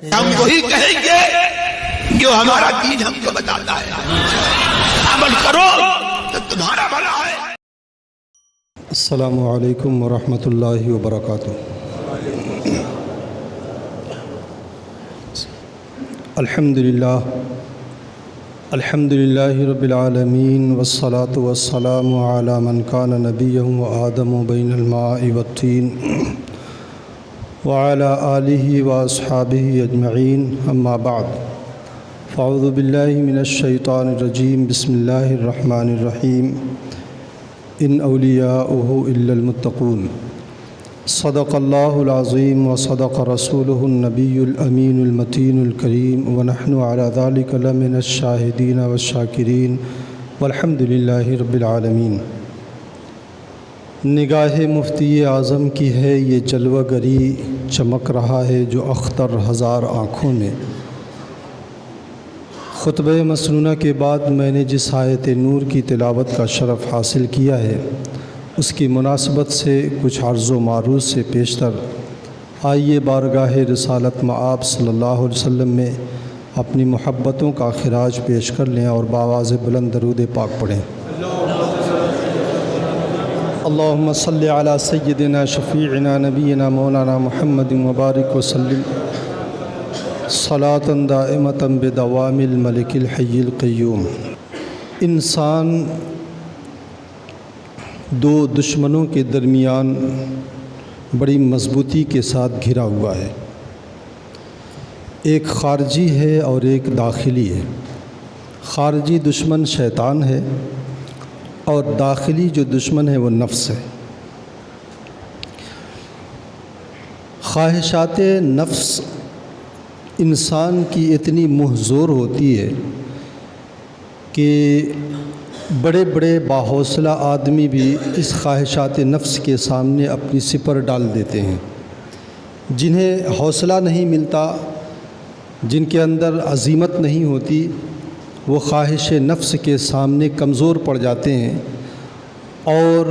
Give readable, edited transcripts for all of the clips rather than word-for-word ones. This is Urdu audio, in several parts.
ہم وہی کہیں گے جو ہمارا دین ہم کو بتاتا ہے، عمل کرو تو تمہارا بھلا ہے۔ السلام علیکم ورحمۃ اللہ وبرکاتہ۔ الحمد للہ رب العالمین والصلاة والسلام علی من کان نبیا وآدم بین الماء والطین وعلی آلہ واصحابہ اجمعین، اما بعد فاعوذ باللہ من الشیطان الرجیم، بسم اللہ الرحمن الرحیم، ان اولیاؤہ الا المتقون، صدق اللہ العظیم وصدق رسولہ النبی الامین المتین الکریم، ونحن علی ذلک لمن الشاہدین والشاکرین، والحمد للہ رب العالمین۔ نگاہ مفتی اعظم کی ہے یہ جلوہ گری، چمک رہا ہے جو اختر ہزار آنکھوں میں۔ خطبہ مسنونہ کے بعد میں نے جس آیت نور کی تلاوت کا شرف حاصل کیا ہے، اس کی مناسبت سے کچھ عرض و معروض سے پیشتر آئیے بارگاہ رسالت مآب صلی اللہ علیہ وسلم میں اپنی محبتوں کا خراج پیش کر لیں اور بآواز بلند درود پاک پڑھیں۔ اللہم صلی علی سیدنا شفیعنا نبینا مولانا محمد مبارک وسلم صلاۃ دائمۃ بدوام الملک الحی القیوم۔ انسان دو دشمنوں کے درمیان بڑی مضبوطی کے ساتھ گھرا ہوا ہے، ایک خارجی ہے اور ایک داخلی ہے۔ خارجی دشمن شیطان ہے اور داخلی جو دشمن ہے وہ نفس ہے۔ خواہشات نفس انسان کی اتنی محظور ہوتی ہے کہ بڑے بڑے باحوصلہ آدمی بھی اس خواہشات نفس کے سامنے اپنی سپر ڈال دیتے ہیں۔ جنہیں حوصلہ نہیں ملتا، جن کے اندر عزیمت نہیں ہوتی، وہ خواہش نفس کے سامنے کمزور پڑ جاتے ہیں اور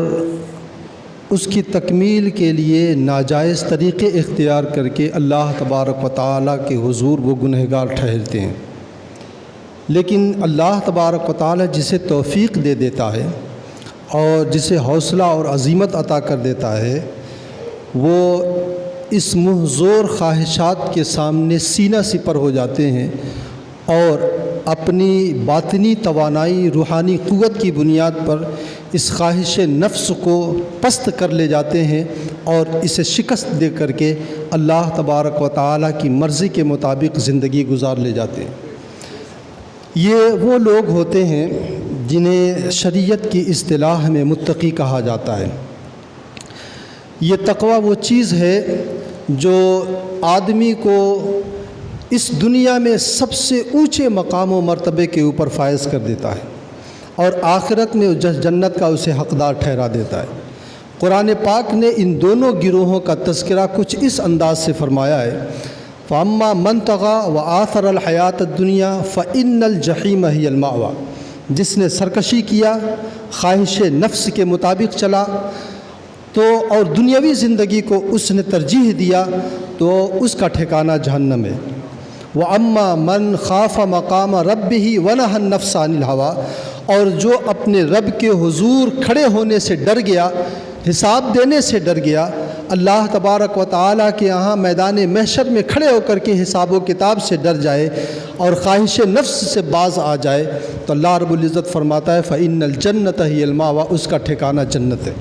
اس کی تکمیل کے لیے ناجائز طریقے اختیار کر کے اللہ تبارک و تعالیٰ کے حضور وہ گنہگار ٹھہرتے ہیں۔ لیکن اللہ تبارک و تعالیٰ جسے توفیق دے دیتا ہے اور جسے حوصلہ اور عزیمت عطا کر دیتا ہے، وہ اس محظور خواہشات کے سامنے سینہ سپر ہو جاتے ہیں اور اپنی باطنی توانائی، روحانی قوت کی بنیاد پر اس خواہش نفس کو پست کر لے جاتے ہیں اور اسے شکست دے کر کے اللہ تبارک و تعالیٰ کی مرضی کے مطابق زندگی گزار لے جاتے ہیں۔ یہ وہ لوگ ہوتے ہیں جنہیں شریعت کی اصطلاح میں متقی کہا جاتا ہے۔ یہ تقوی وہ چیز ہے جو آدمی کو اس دنیا میں سب سے اونچے مقام و مرتبے کے اوپر فائز کر دیتا ہے اور آخرت میں جنت کا اسے حقدار ٹھہرا دیتا ہے۔ قرآن پاک نے ان دونوں گروہوں کا تذکرہ کچھ اس انداز سے فرمایا ہے، فَأَمَّا مَنْ طَغَىٰ وَآثَرَ الْحَيَاةَ الدُّنْيَا فَإِنَّ الْجَحِيمَ هِيَ الْمَأْوَىٰ۔ جس نے سرکشی کیا، خواہش نفس کے مطابق چلا تو اور دنیاوی زندگی کو اس نے ترجیح دیا تو اس کا ٹھکانہ جہنم ہے۔ وَأَمَّا مَنْ خَافَ مَقَامَ رَبِّهِ وَنَهَى النَّفْسَ عَنِ الْهَوَىٰ، اور جو اپنے رب کے حضور کھڑے ہونے سے ڈر گیا، حساب دینے سے ڈر گیا، اللہ تبارک و تعالیٰ کے یہاں میدان محشر میں کھڑے ہو کر کے حساب و کتاب سے ڈر جائے اور خواہش نفس سے باز آ جائے تو اللہ رب العزت فرماتا ہے فَإِنَّ الْجَنَّةَ هِيَ الْمَأْوَىٰ، اس کا ٹھکانہ جنت ہے۔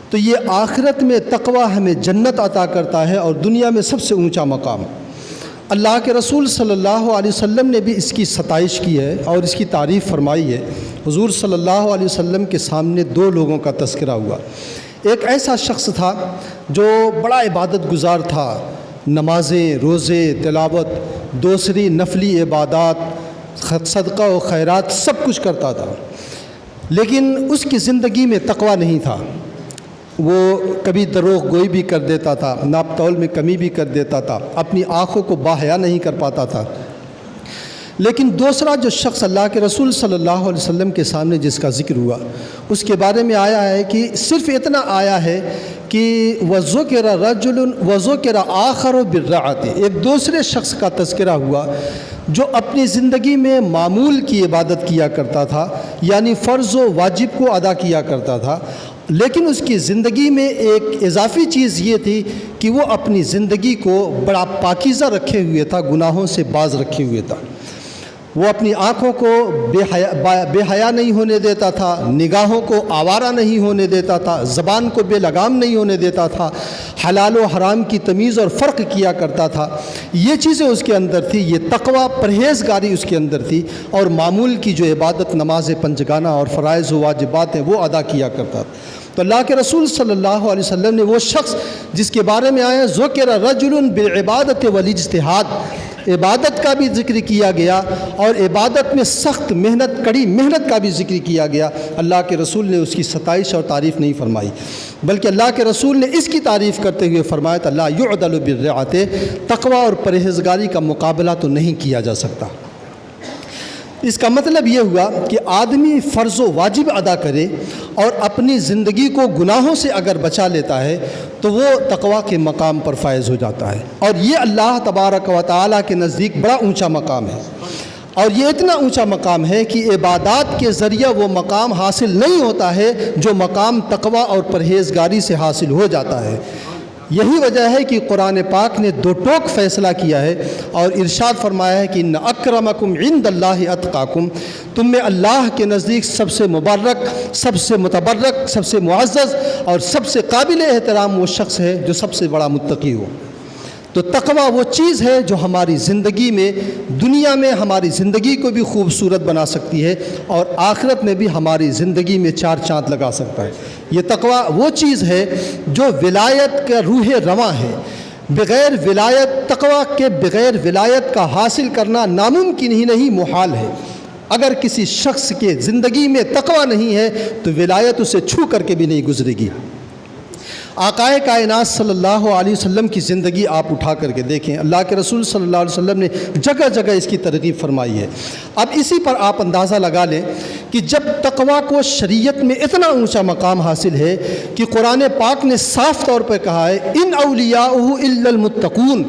تو یہ آخرت میں تقوی ہمیں جنت عطا کرتا ہے اور دنیا میں سب سے اونچا مقام۔ اللہ کے رسول صلی اللہ علیہ وسلم نے بھی اس کی ستائش کی ہے اور اس کی تعریف فرمائی ہے۔ حضور صلی اللہ علیہ وسلم کے سامنے دو لوگوں کا تذکرہ ہوا۔ ایک ایسا شخص تھا جو بڑا عبادت گزار تھا، نمازیں، روزے، تلاوت، دوسری نفلی عبادات، صدقہ و خیرات سب کچھ کرتا تھا، لیکن اس کی زندگی میں تقوی نہیں تھا۔ وہ کبھی دروغ گوئی بھی کر دیتا تھا، ناپ تول میں کمی بھی کر دیتا تھا، اپنی آنکھوں کو باحیا نہیں کر پاتا تھا۔ لیکن دوسرا جو شخص اللہ کے رسول صلی اللہ علیہ وسلم کے سامنے جس کا ذکر ہوا، اس کے بارے میں آیا ہے کہ صرف اتنا آیا ہے کہ وذکر رجل وذکر آخر بالرعۃ، ایک دوسرے شخص کا تذکرہ ہوا جو اپنی زندگی میں معمول کی عبادت کیا کرتا تھا، یعنی فرض و واجب کو ادا کیا کرتا تھا، لیکن اس کی زندگی میں ایک اضافی چیز یہ تھی کہ وہ اپنی زندگی کو بڑا پاکیزہ رکھے ہوئے تھا، گناہوں سے باز رکھے ہوئے تھا۔ وہ اپنی آنکھوں کو بے حیا نہیں ہونے دیتا تھا، نگاہوں کو آوارہ نہیں ہونے دیتا تھا، زبان کو بے لگام نہیں ہونے دیتا تھا، حلال و حرام کی تمیز اور فرق کیا کرتا تھا۔ یہ چیزیں اس کے اندر تھی، یہ تقوی پرہیزگاری اس کے اندر تھی، اور معمول کی جو عبادت نماز پنجگانہ اور فرائض و واجبات ہیں وہ ادا کیا کرتا تھا۔ تو اللہ کے رسول صلی اللہ علیہ وسلم نے وہ شخص جس کے بارے میں آیا ذکر رجل بالعبادت والاجتہاد، عبادت کا بھی ذکر کیا گیا اور عبادت میں سخت محنت، کڑی محنت کا بھی ذکر کیا گیا، اللہ کے رسول نے اس کی ستائش اور تعریف نہیں فرمائی، بلکہ اللہ کے رسول نے اس کی تعریف کرتے ہوئے فرمایا تھا لا یعدل بالرعۃ، تقوی اور پرہیزگاری کا مقابلہ تو نہیں کیا جا سکتا۔ اس کا مطلب یہ ہوا کہ آدمی فرض و واجب ادا کرے اور اپنی زندگی کو گناہوں سے اگر بچا لیتا ہے تو وہ تقوی کے مقام پر فائز ہو جاتا ہے، اور یہ اللہ تبارک و تعالیٰ کے نزدیک بڑا اونچا مقام ہے، اور یہ اتنا اونچا مقام ہے کہ عبادات کے ذریعہ وہ مقام حاصل نہیں ہوتا ہے جو مقام تقوی اور پرہیزگاری سے حاصل ہو جاتا ہے۔ یہی وجہ ہے کہ قرآن پاک نے دو ٹوک فیصلہ کیا ہے اور ارشاد فرمایا ہے کہ ان اکرمکم عند اللہ اتقاکم، تم میں اللہ کے نزدیک سب سے مبارک، سب سے متبرک، سب سے معزز اور سب سے قابل احترام وہ شخص ہے جو سب سے بڑا متقی ہو۔ تو تقوی وہ چیز ہے جو ہماری زندگی میں، دنیا میں ہماری زندگی کو بھی خوبصورت بنا سکتی ہے اور آخرت میں بھی ہماری زندگی میں چار چاند لگا سکتا ہے۔ یہ تقوی وہ چیز ہے جو ولایت کا روح رواں ہے۔ بغیر ولایت، تقوی کے بغیر ولایت کا حاصل کرنا ناممکن ہی نہیں، محال ہے۔ اگر کسی شخص کے زندگی میں تقوی نہیں ہے تو ولایت اسے چھو کر کے بھی نہیں گزرے گی۔ آقائے کائنات صلی اللہ علیہ وسلم کی زندگی آپ اٹھا کر کے دیکھیں، اللہ کے رسول صلی اللہ علیہ وسلم نے جگہ جگہ اس کی ترغیب فرمائی ہے۔ اب اسی پر آپ اندازہ لگا لیں کہ جب تقوی کو شریعت میں اتنا اونچا مقام حاصل ہے کہ قرآن پاک نے صاف طور پہ کہا ہے ان اولیاءہ الا المتقون،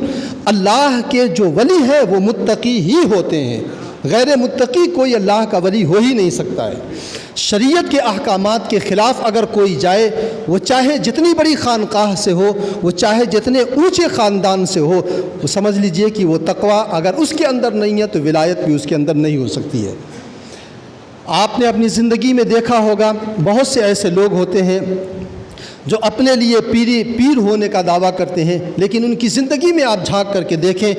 اللہ کے جو ولی ہے وہ متقی ہی ہوتے ہیں، غیر متقی کوئی اللہ کا ولی ہو ہی نہیں سکتا ہے۔ شریعت کے احکامات کے خلاف اگر کوئی جائے، وہ چاہے جتنی بڑی خانقاہ سے ہو، وہ چاہے جتنے اونچے خاندان سے ہو، وہ سمجھ لیجئے کہ وہ تقوی اگر اس کے اندر نہیں ہے تو ولایت بھی اس کے اندر نہیں ہو سکتی ہے۔ آپ نے اپنی زندگی میں دیکھا ہوگا بہت سے ایسے لوگ ہوتے ہیں جو اپنے لیے پیر ہونے کا دعویٰ کرتے ہیں، لیکن ان کی زندگی میں آپ جھانک کر کے دیکھیں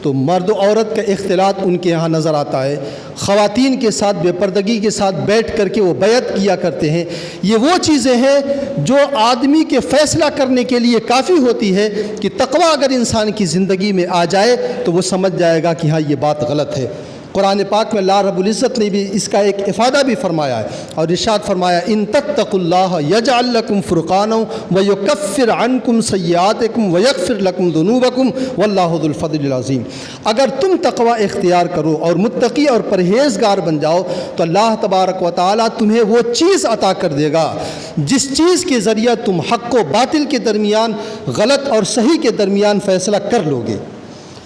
تو مرد و عورت کا اختلاط ان کے ہاں نظر آتا ہے، خواتین کے ساتھ بے پردگی کے ساتھ بیٹھ کر کے وہ بیعت کیا کرتے ہیں۔ یہ وہ چیزیں ہیں جو آدمی کے فیصلہ کرنے کے لیے کافی ہوتی ہے کہ تقوی اگر انسان کی زندگی میں آ جائے تو وہ سمجھ جائے گا کہ ہاں یہ بات غلط ہے۔ قرآن پاک میں اللہ رب العزت نے بھی اس کا ایک افادہ بھی فرمایا ہے اور ارشاد فرمایا ان تتقوا اللہ یجعل لکم فرقانا ویکفر عنکم سیئاتکم ویغفر لکم ذنوبکم واللہ ذو الفضل العظیم، اگر تم تقوی اختیار کرو اور متقی اور پرہیزگار بن جاؤ تو اللہ تبارک و تعالیٰ تمہیں وہ چیز عطا کر دے گا جس چیز کے ذریعہ تم حق و باطل کے درمیان، غلط اور صحیح کے درمیان فیصلہ کر لو گے۔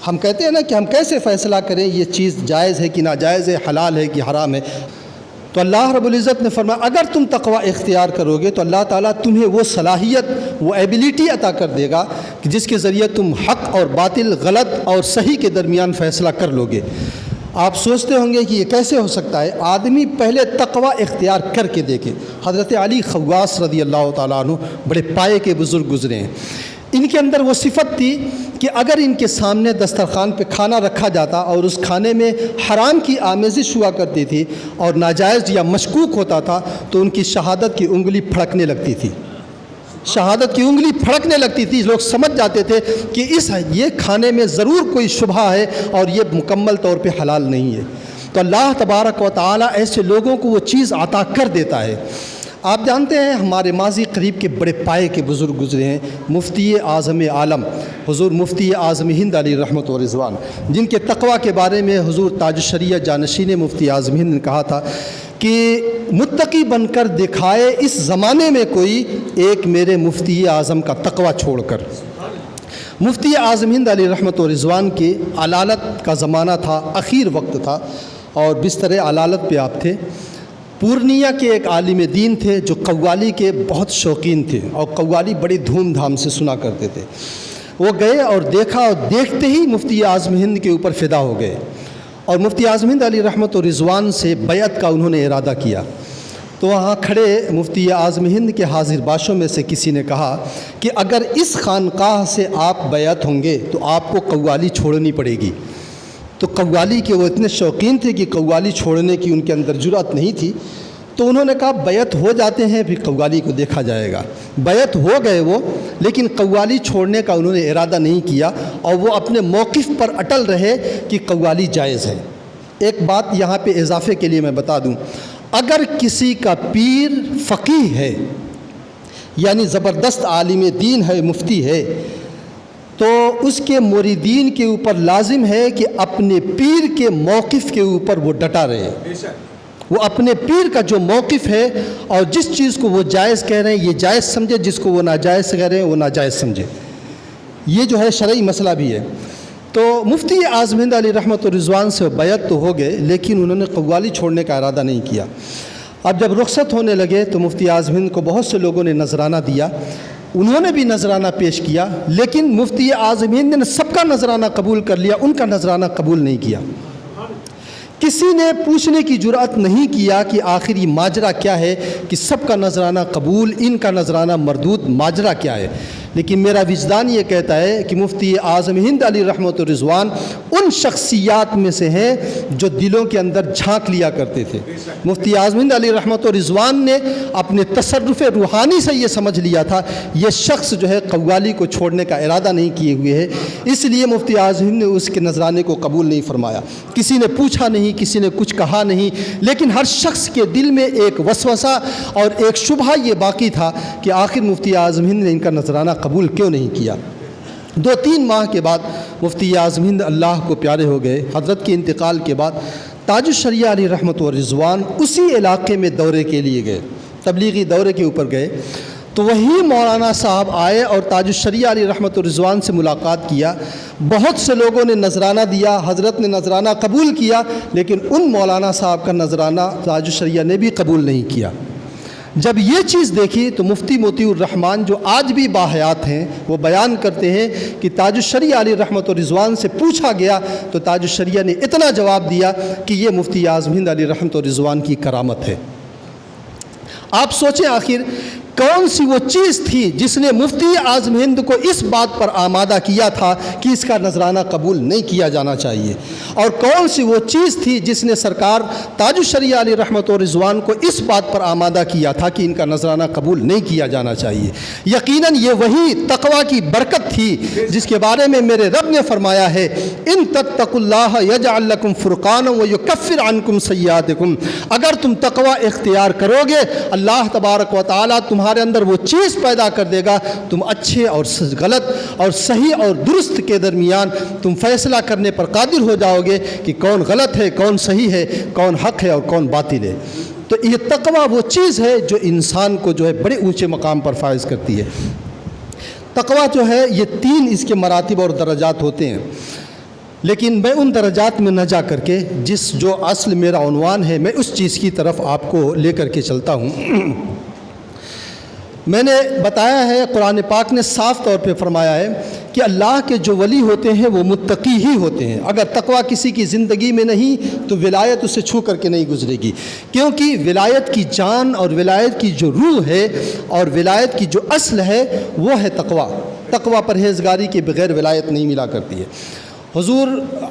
ہم کہتے ہیں نا کہ ہم کیسے فیصلہ کریں یہ چیز جائز ہے کہ ناجائز ہے، حلال ہے کہ حرام ہے، تو اللہ رب العزت نے فرمایا اگر تم تقوی اختیار کرو گے تو اللہ تعالیٰ تمہیں وہ صلاحیت، وہ ایبیلٹی عطا کر دے گا کہ جس کے ذریعے تم حق اور باطل، غلط اور صحیح کے درمیان فیصلہ کر لو گے۔ آپ سوچتے ہوں گے کہ یہ کیسے ہو سکتا ہے؟ آدمی پہلے تقوی اختیار کر کے دیکھے۔ حضرت علی خواص رضی اللہ تعالیٰ عنہ بڑے پائے کے بزرگ گزرے ہیں، ان کے اندر وہ صفت تھی کہ اگر ان کے سامنے دسترخوان پہ کھانا رکھا جاتا اور اس کھانے میں حرام کی آمیزش ہوا کرتی تھی اور ناجائز یا مشکوک ہوتا تھا تو ان کی شہادت کی انگلی پھڑکنے لگتی تھی، شہادت کی انگلی پھڑکنے لگتی تھی۔ لوگ سمجھ جاتے تھے کہ یہ کھانے میں ضرور کوئی شبہ ہے اور یہ مکمل طور پہ حلال نہیں ہے۔ تو اللہ تبارک و تعالیٰ ایسے لوگوں کو وہ چیز عطا کر دیتا ہے۔ آپ جانتے ہیں ہمارے ماضی قریب کے بڑے پائے کے بزرگ گزرے ہیں، مفتی اعظم عالم حضور مفتی اعظم ہند علی رحمت و رضوان، جن کے تقوی کے بارے میں حضور تاج الشریعہ جانشین مفتی اعظم ہند نے کہا تھا کہ متقی بن کر دکھائے اس زمانے میں کوئی ایک میرے مفتی اعظم کا تقوی چھوڑ کر۔ مفتی اعظم ہند علیہ رحمت و رضوان کے علالت کا زمانہ تھا، اخیر وقت تھا اور بستر علالت پہ آپ تھے۔ پورنیہ کے ایک عالم دین تھے جو قوالی کے بہت شوقین تھے اور قوالی بڑی دھوم دھام سے سنا کرتے تھے۔ وہ گئے اور دیکھا اور دیکھتے ہی مفتی اعظم ہند کے اوپر فدا ہو گئے اور مفتی اعظم ہند علیہ رحمت و رضوان سے بیعت کا انہوں نے ارادہ کیا۔ تو وہاں کھڑے مفتی اعظم ہند کے حاضر باشوں میں سے کسی نے کہا کہ اگر اس خانقاہ سے آپ بیعت ہوں گے تو آپ کو قوالی چھوڑنی پڑے گی۔ تو قوالی کے وہ اتنے شوقین تھے کہ قوالی چھوڑنے کی ان کے اندر جرأت نہیں تھی، تو انہوں نے کہا بیعت ہو جاتے ہیں پھر قوالی کو دیکھا جائے گا۔ بیعت ہو گئے وہ، لیکن قوالی چھوڑنے کا انہوں نے ارادہ نہیں کیا اور وہ اپنے موقف پر اٹل رہے کہ قوالی جائز ہے۔ ایک بات یہاں پہ اضافے کے لیے میں بتا دوں، اگر کسی کا پیر فقیہ ہے یعنی زبردست عالم دین ہے، مفتی ہے، تو اس کے مریدین کے اوپر لازم ہے کہ اپنے پیر کے موقف کے اوپر وہ ڈٹا رہے۔ وہ اپنے پیر کا جو موقف ہے اور جس چیز کو وہ جائز کہہ رہے ہیں یہ جائز سمجھے، جس کو وہ ناجائز کہہ رہے ہیں وہ ناجائز سمجھے۔ یہ جو ہے شرعی مسئلہ بھی ہے۔ تو مفتی اعظم ہند علیہ رحمت و رضوان سے بیعت تو ہو گئے لیکن انہوں نے قوالی چھوڑنے کا ارادہ نہیں کیا۔ اب جب رخصت ہونے لگے تو مفتی اعظم ہند کو بہت سے لوگوں نے نذرانہ دیا، انہوں نے بھی نذرانہ پیش کیا، لیکن مفتی اعظم ہند نے سب کا نذرانہ قبول کر لیا، ان کا نذرانہ قبول نہیں کیا۔ کسی نے پوچھنے کی جرأت نہیں کیا کہ آخر یہ ماجرا کیا ہے کہ سب کا نذرانہ قبول، ان کا نذرانہ مردود، ماجرا کیا ہے؟ لیکن میرا وجدان یہ کہتا ہے کہ مفتی اعظم ہند علیہ رحمت و رضوان ان شخصیات میں سے ہیں جو دلوں کے اندر جھانک لیا کرتے تھے۔ مفتی اعظم ہند علیہ رحمت و رضوان نے اپنے تصرف روحانی سے یہ سمجھ لیا تھا یہ شخص جو ہے قوالی کو چھوڑنے کا ارادہ نہیں کیے ہوئے ہے، اس لیے مفتی اعظم ہند نے اس کے نذرانے کو قبول نہیں فرمایا۔ کسی نے پوچھا نہیں، کسی نے کچھ کہا نہیں، لیکن ہر شخص کے دل میں ایک وسوسہ اور ایک شبہہ یہ باقی تھا کہ آخر مفتی اعظم ہند نے ان کا نذرانہ قبول کیوں نہیں کیا۔ 2-3 ماہ کے بعد مفتی اعظم ہند اللہ کو پیارے ہو گئے۔ حضرت کے انتقال کے بعد تاج الشریعہ علیہ رحمت و رضوان اسی علاقے میں دورے کے لیے گئے، تبلیغی دورے کے اوپر گئے، تو وہی مولانا صاحب آئے اور تاج الشریعہ علیہ رحمت و رضوان سے ملاقات کیا۔ بہت سے لوگوں نے نذرانہ دیا، حضرت نے نذرانہ قبول کیا، لیکن ان مولانا صاحب کا نذرانہ تاج الشریعہ نے بھی قبول نہیں کیا۔ جب یہ چیز دیکھی تو مفتی موتی الرحمان جو آج بھی باحیات ہیں وہ بیان کرتے ہیں کہ تاج الشریعہ علیہ رحمت و رضوان سے پوچھا گیا تو تاج الشریعہ نے اتنا جواب دیا کہ یہ مفتی اعظم ہند علیہ رحمت و رضوان کی کرامت ہے۔ آپ سوچیں آخر کون سی وہ چیز تھی جس نے مفتی اعظم ہند کو اس بات پر آمادہ کیا تھا کہ اس کا نذرانہ قبول نہیں کیا جانا چاہیے، اور کون سی وہ چیز تھی جس نے سرکار تاج الشریعہ علیہ رحمت و رضوان کو اس بات پر آمادہ کیا تھا کہ ان کا نذرانہ قبول نہیں کیا جانا چاہیے۔ یقیناً یہ وہی تقوی کی برکت تھی جس کے بارے میں میرے رب نے فرمایا ہے ان تتقوا اللہ یجعل لکم فرقانا ویکفر عنکم سیئاتکم، اگر تم تقوی اختیار کرو گے اللہ تبارک و تعالیٰ تمہارے اندر وہ چیز پیدا کر دے گا، تم اچھے اور غلط اور صحیح اور درست کے درمیان تم فیصلہ کرنے پر قادر ہو جاؤ گے کہ کون غلط ہے، کون صحیح ہے، کون حق ہے اور کون باطل ہے۔ تو یہ تقوی وہ چیز ہے جو انسان کو جو ہے بڑے اونچے مقام پر فائز کرتی ہے۔ تقوی جو ہے یہ 3 اس کے مراتب اور درجات ہوتے ہیں، لیکن میں ان درجات میں نہ جا کر کے جو اصل میرا عنوان ہے میں اس چیز کی طرف آپ کو لے کر کے چلتا ہوں۔ میں نے بتایا ہے قرآن پاک نے صاف طور پہ فرمایا ہے کہ اللہ کے جو ولی ہوتے ہیں وہ متقی ہی ہوتے ہیں۔ اگر تقوی کسی کی زندگی میں نہیں تو ولایت اسے چھو کر کے نہیں گزرے گی، کیونکہ ولایت کی جان اور ولایت کی جو روح ہے اور ولایت کی جو اصل ہے وہ ہے تقوی۔ تقوی پرہیزگاری کے بغیر ولایت نہیں ملا کرتی ہے۔ حضور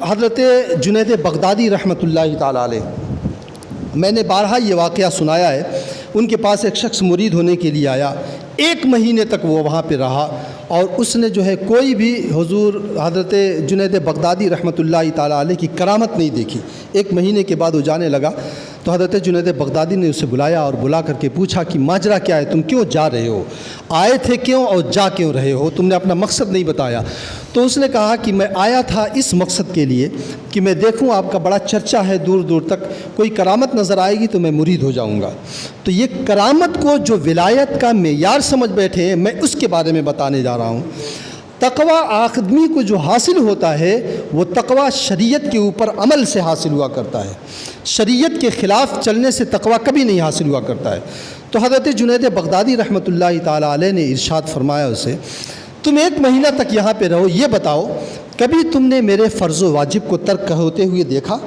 حضرت جنید بغدادی رحمۃ اللہ تعالیٰ علیہ، میں نے بارہا یہ واقعہ سنایا ہے، ان کے پاس ایک شخص مرید ہونے کے لیے آیا، 1 مہینے تک وہ وہاں پہ رہا اور اس نے جو ہے کوئی بھی حضور حضرت جنید بغدادی رحمۃ اللہ تعالیٰ علیہ کی کرامت نہیں دیکھی۔ 1 مہینے کے بعد وہ جانے لگا تو حضرت جنید بغدادی نے اسے بلایا اور بلا کر کے پوچھا کہ ماجرا کیا ہے، تم کیوں جا رہے ہو، آئے تھے کیوں اور جا کیوں رہے ہو، تم نے اپنا مقصد نہیں بتایا۔ تو اس نے کہا کہ میں آیا تھا اس مقصد کے لیے کہ میں دیکھوں آپ کا بڑا چرچا ہے دور دور تک، کوئی کرامت نظر آئے گی تو میں مرید ہو جاؤں گا۔ تو یہ کرامت کو جو ولایت کا معیار سمجھ بیٹھے ہیں، میں اس کے بارے میں بتانے جا رہا ہوں۔ تقوی آدمی کو جو حاصل ہوتا ہے وہ تقوی شریعت کے اوپر عمل سے حاصل ہوا کرتا ہے، شریعت کے خلاف چلنے سے تقوی کبھی نہیں حاصل ہوا کرتا ہے۔ تو حضرت جنید بغدادی رحمۃ اللہ تعالیٰ علیہ نے ارشاد فرمایا اسے، تم 1 مہینہ تک یہاں پہ رہو، یہ بتاؤ کبھی تم نے میرے فرض و واجب کو ترک ہوتے ہوئے دیکھا،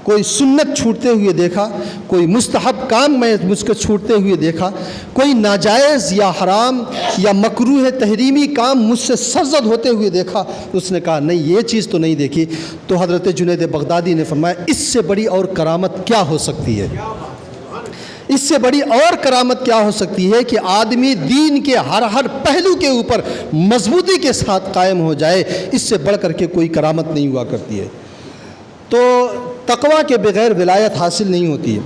کوئی سنت چھوٹتے ہوئے دیکھا، کوئی مستحب کام میں مجھ کو چھوٹتے ہوئے دیکھا، کوئی ناجائز یا حرام یا مکروہ تحریمی کام مجھ سے سرزد ہوتے ہوئے دیکھا؟ اس نے کہا نہیں، یہ چیز تو نہیں دیکھی۔ تو حضرت جنید بغدادی نے فرمایا اس سے بڑی اور کرامت کیا ہو سکتی ہے، اس سے بڑی اور کرامت کیا ہو سکتی ہے کہ آدمی دین کے ہر پہلو کے اوپر مضبوطی کے ساتھ قائم ہو جائے، اس سے بڑھ کر کے کوئی کرامت نہیں ہوا کرتی ہے۔ تو تقوی کے بغیر ولایت حاصل نہیں ہوتی ہے۔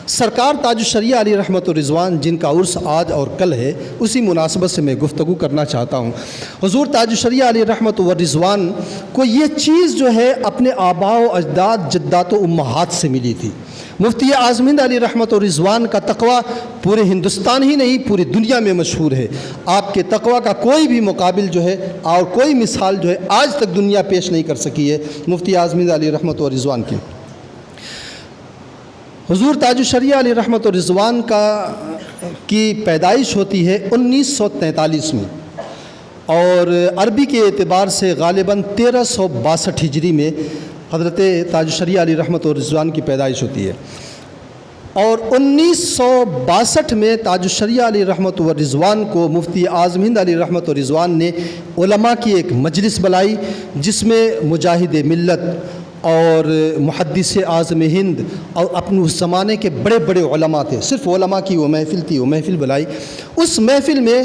سرکار تاج الشریعہ علی رحمت و رضوان جن کا عرس آج اور کل ہے، اسی مناسبت سے میں گفتگو کرنا چاہتا ہوں۔ حضور تاج الشریعہ علی رحمت و رضوان کو یہ چیز جو ہے اپنے آباء و اجداد جدات و امہات سے ملی تھی۔ مفتی اعظم ہند علی رحمت و رضوان کا تقوی پورے ہندوستان ہی نہیں پوری دنیا میں مشہور ہے۔ آپ کے تقوی کا کوئی بھی مقابل جو ہے اور کوئی مثال جو ہے آج تک دنیا پیش نہیں کر سکی ہے مفتی اعظم ہند علی رحمت و رضوان کی۔ حضور تاج الشریعہ علی رحمت و رضوان کی پیدائش ہوتی ہے 1943 میں، اور عربی کے اعتبار سے غالباً 1362 ہجری میں حضرت تاج الشریعہ علی رحمت و رضوان کی پیدائش ہوتی ہے، اور 1962 میں تاج الشریعہ علی رحمت و رضوان کو مفتی اعظم ہند علی رحمت و رضوان نے علماء کی ایک مجلس بلائی، جس میں مجاہد ملت اور محدث اعظم ہند اور اپنے اس زمانے کے بڑے بڑے علماء تھے، صرف علماء کی وہ محفل تھی، وہ محفل بلائی۔ اس محفل میں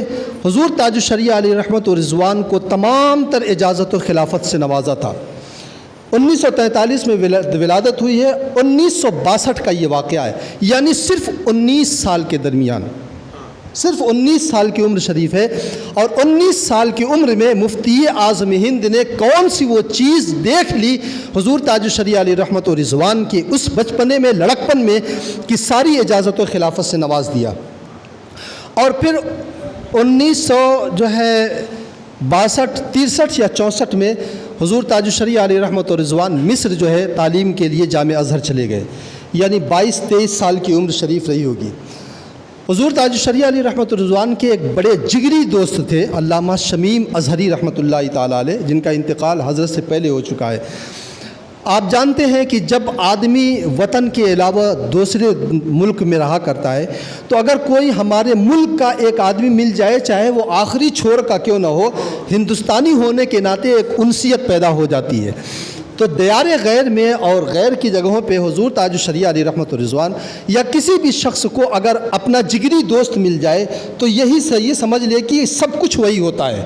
حضور تاج الشریعہ علی رحمت و رضوان کو تمام تر اجازت و خلافت سے نوازا تھا۔ 1943 میں ولادت ہوئی ہے، 1962 کا یہ واقعہ ہے، یعنی صرف 19 سال کے درمیان، صرف 19 سال کی عمر شریف ہے، اور 19 سال کی عمر میں مفتی اعظم ہند نے کون سی وہ چیز دیکھ لی حضور تاج الشریعہ علی رحمت و رضوان کے اس بچپنے میں، لڑکپن میں، کہ ساری اجازت و خلافت سے نواز دیا۔ اور پھر 63 یا 64 میں حضور تاج الشریعہ علی رحمت و رضوان مصر جو ہے تعلیم کے لیے جامعہ ازہر چلے گئے، یعنی 22-23 سال کی عمر شریف رہی ہوگی۔ حضور تاج الشریعہ علی رحمت و رضوان کے ایک بڑے جگری دوست تھے علامہ شمیم اظہری رحمۃ اللہ تعالیٰ علیہ، جن کا انتقال حضرت سے پہلے ہو چکا ہے۔ آپ جانتے ہیں کہ جب آدمی وطن کے علاوہ دوسرے ملک میں رہا کرتا ہے تو اگر کوئی ہمارے ملک کا ایک آدمی مل جائے، چاہے وہ آخری چھوڑ کا کیوں نہ ہو، ہندوستانی ہونے کے ناطے ایک انسیت پیدا ہو جاتی ہے۔ تو دیار غیر میں اور غیر کی جگہوں پہ حضور تاج الشریعہ علی رحمت و رضوان یا کسی بھی شخص کو اگر اپنا جگری دوست مل جائے تو یہ سمجھ لے کہ سب کچھ وہی ہوتا ہے،